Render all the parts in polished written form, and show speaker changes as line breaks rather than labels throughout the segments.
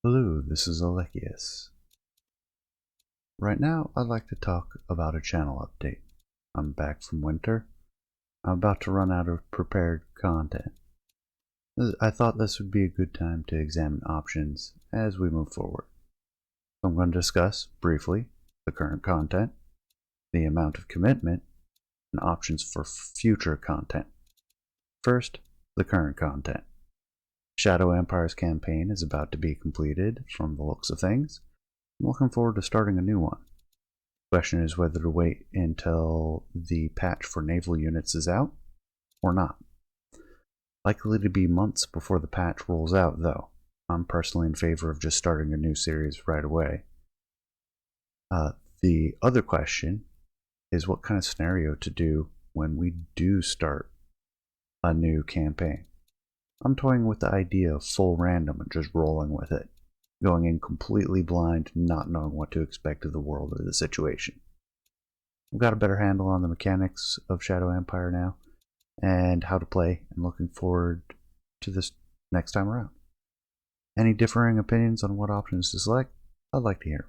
Hello, this is Alekius. Right now, I'd like to talk about a channel update. I'm back from winter. I'm about to run out of prepared content. I thought this would be a good time to examine options as we move forward. So I'm going to discuss, briefly, the current content, the amount of commitment, and options for future content. First, the current content. Shadow Empire's campaign is about to be completed from the looks of things. I'm looking forward to starting a new one. The question is whether to wait until the patch for naval units is out or not. Likely to be months before the patch rolls out, though. I'm personally in favor of just starting a new series right away. The other question is what kind of scenario to do when we do start a new campaign. I'm toying with the idea of full random and just rolling with it, going in completely blind, not knowing what to expect of the world or the situation. I've got a better handle on the mechanics of Shadow Empire now, and how to play, and looking forward to this next time around. Any differing opinions on what options to select, I'd like to hear.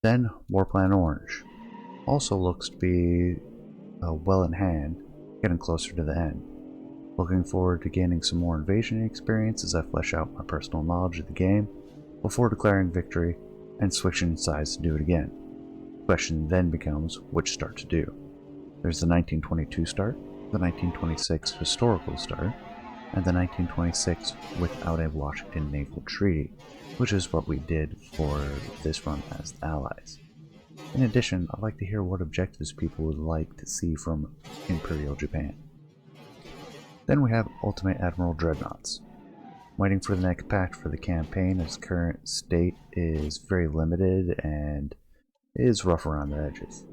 Then, Warplan Orange. Also looks to be well in hand, getting closer to the end. Looking forward to gaining some more invasion experience as I flesh out my personal knowledge of the game before declaring victory and switching sides to do it again. The question then becomes which start to do. There's the 1922 start, the 1926 historical start, and the 1926 without a Washington naval treaty, which is what we did for this run as allies. In addition, I'd like to hear what objectives people would like to see from Imperial Japan. Then we have Ultimate Admiral Dreadnoughts. Waiting for the next patch for the campaign as current state is very limited and is rough around the edges.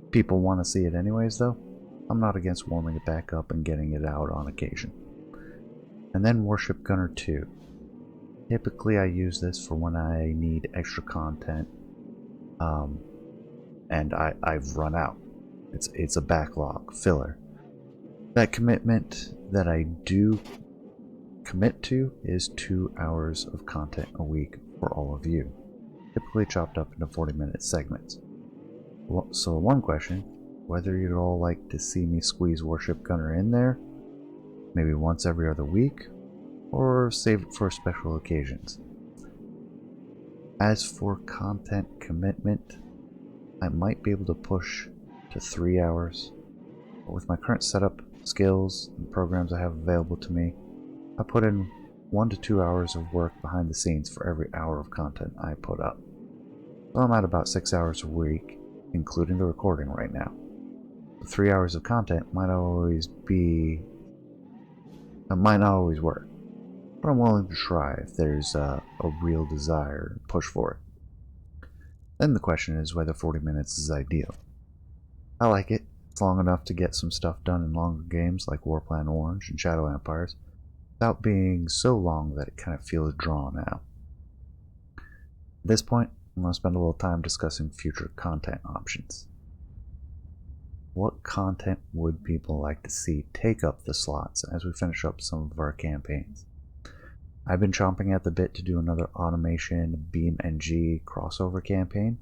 People want to see it anyways though. I'm not against warming it back up and getting it out on occasion. And then Warship Gunner 2. Typically I use this for when I need extra content and I've run out. It's a backlog filler. That commitment that I do commit to is 2 hours of content a week for all of you, typically chopped up into 40-minute segments. So one question, whether you'd all like to see me squeeze Warship Gunner in there, maybe once every other week, or save it for special occasions. As for content commitment, I might be able to push to 3 hours, but with my current setup, skills, and programs I have available to me, I put in 1 to 2 hours of work behind the scenes for every hour of content I put up. So I'm at about 6 hours a week, including the recording right now. The 3 hours of content might not always work, but I'm willing to try if there's a real desire and push for it. Then the question is whether 40 minutes is ideal. I like it. It's long enough to get some stuff done in longer games like Warplan Orange and Shadow Empires, without being so long that it kind of feels drawn out. At this point, I'm going to spend a little time discussing future content options. What content would people like to see take up the slots as we finish up some of our campaigns? I've been chomping at the bit to do another Automation BeamNG crossover campaign.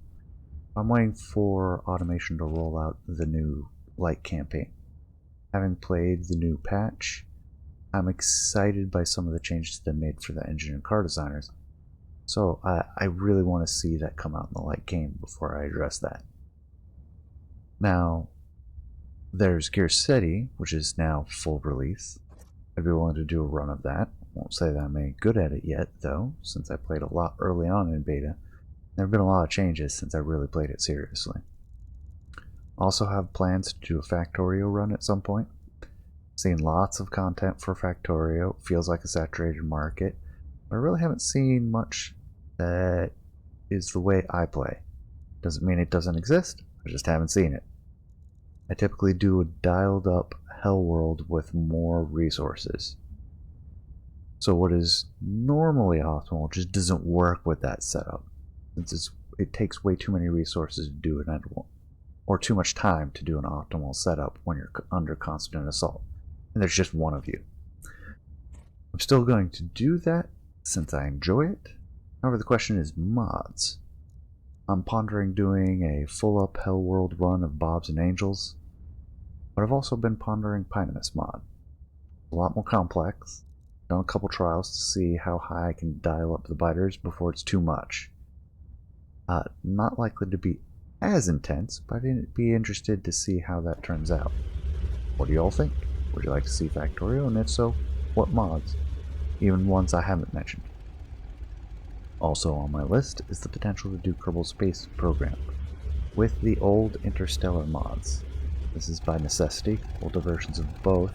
I'm waiting for Automation to roll out the new Light campaign. Having played the new patch, I'm excited by some of the changes they made for the engine and car designers, so I really want to see that come out in the Light game before I address that. Now, there's Gear City, which is now full release. I'd be willing to do a run of that. Won't say that I'm any good at it yet, though, since I played a lot early on in beta. There have been a lot of changes since I really played it seriously. Also have plans to do a Factorio run at some point. Seen lots of content for Factorio. Feels like a saturated market. But I really haven't seen much that is the way I play. Doesn't mean it doesn't exist, I just haven't seen it. I typically do a dialed up hell world with more resources. So what is normally optimal just doesn't work with that setup, since it takes way too many resources to do an edible, or too much time to do an optimal setup when you're under constant assault, and there's just one of you. I'm still going to do that, since I enjoy it. However, the question is mods. I'm pondering doing a full-up Hell World run of Bobs and Angels, but I've also been pondering Pinamus mod. A lot more complex. Done a couple trials to see how high I can dial up the biters before it's too much. Not likely to be as intense, but I'd be interested to see how that turns out. What do y'all think? Would you like to see Factorio, and if so, what mods? Even ones I haven't mentioned. Also on my list is the potential to do Kerbal Space Program with the old Interstellar mods. This is by necessity, older versions of both,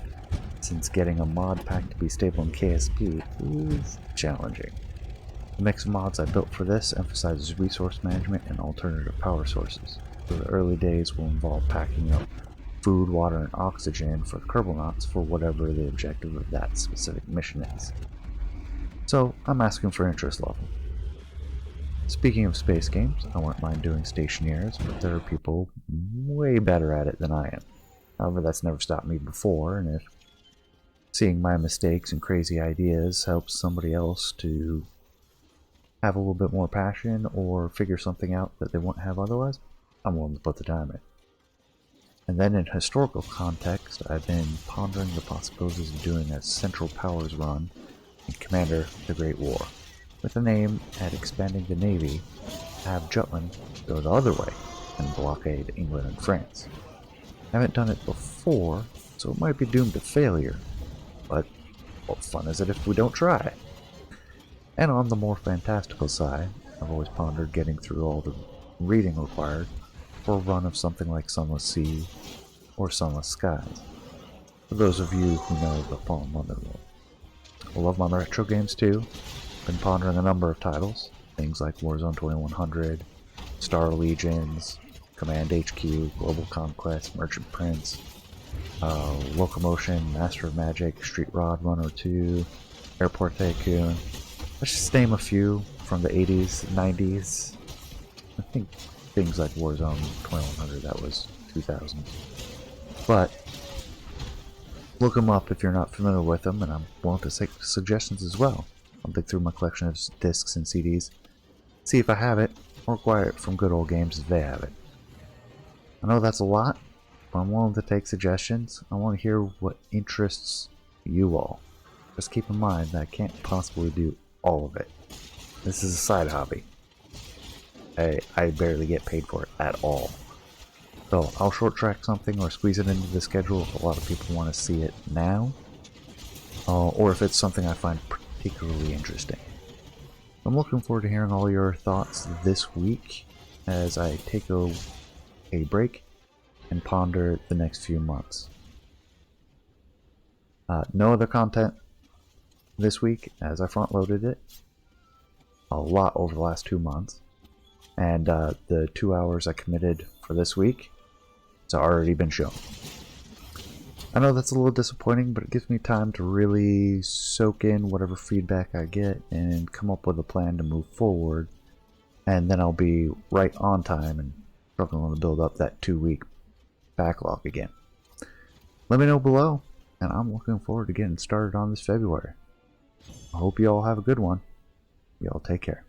since getting a mod pack to be stable in KSP is challenging. The mix of mods I built for this emphasizes resource management and alternative power sources. So the early days will involve packing up food, water, and oxygen for the Kerbalnauts for whatever the objective of that specific mission is. So I'm asking for interest level. Speaking of space games, I wouldn't mind doing Stationaires, but there are people way better at it than I am. However, that's never stopped me before, and if seeing my mistakes and crazy ideas helps somebody else to have a little bit more passion or figure something out that they won't have otherwise, I'm willing to put the time in. And then in historical context, I've been pondering the possibilities of doing a Central Powers run in Commander the Great War, with an aim at expanding the Navy to have Jutland go the other way and blockade England and France. I haven't done it before, so it might be doomed to failure, but what fun is it if we don't try? And on the more fantastical side, I've always pondered getting through all the reading required for a run of something like Sunless Sea or Sunless Skies, for those of you who know the Fallen London world. I love my retro games too. Been pondering a number of titles, things like Warzone 2100, Star Legions, Command HQ, Global Conquest, Merchant Prince, Locomotion, Master of Magic, Street Rod 102, Airport Tycoon. Let's just name a few from the 80s, 90s. I think things like Warzone 2100, that was 2000. But look them up if you're not familiar with them, and I'm willing to take suggestions as well. I'll dig through my collection of discs and CDs, see if I have it, or acquire it from good old games if they have it. I know that's a lot, but I'm willing to take suggestions. I want to hear what interests you all. Just keep in mind that I can't possibly do all of it. This is a side hobby. I barely get paid for it at all. So I'll short track something or squeeze it into the schedule if a lot of people want to see it now, or if it's something I find particularly interesting. I'm looking forward to hearing all your thoughts this week as I take a break and ponder the next few months. No other content this week as I front loaded it a lot over the last 2 months, and the 2 hours I committed for this week has already been shown. I know that's a little disappointing, but it gives me time to really soak in whatever feedback I get and come up with a plan to move forward, and then I'll be right on time and struggling to build up that 2-week backlog again. Let me know below, and I'm looking forward to getting started on this February. I hope you all have a good one. Y'all take care.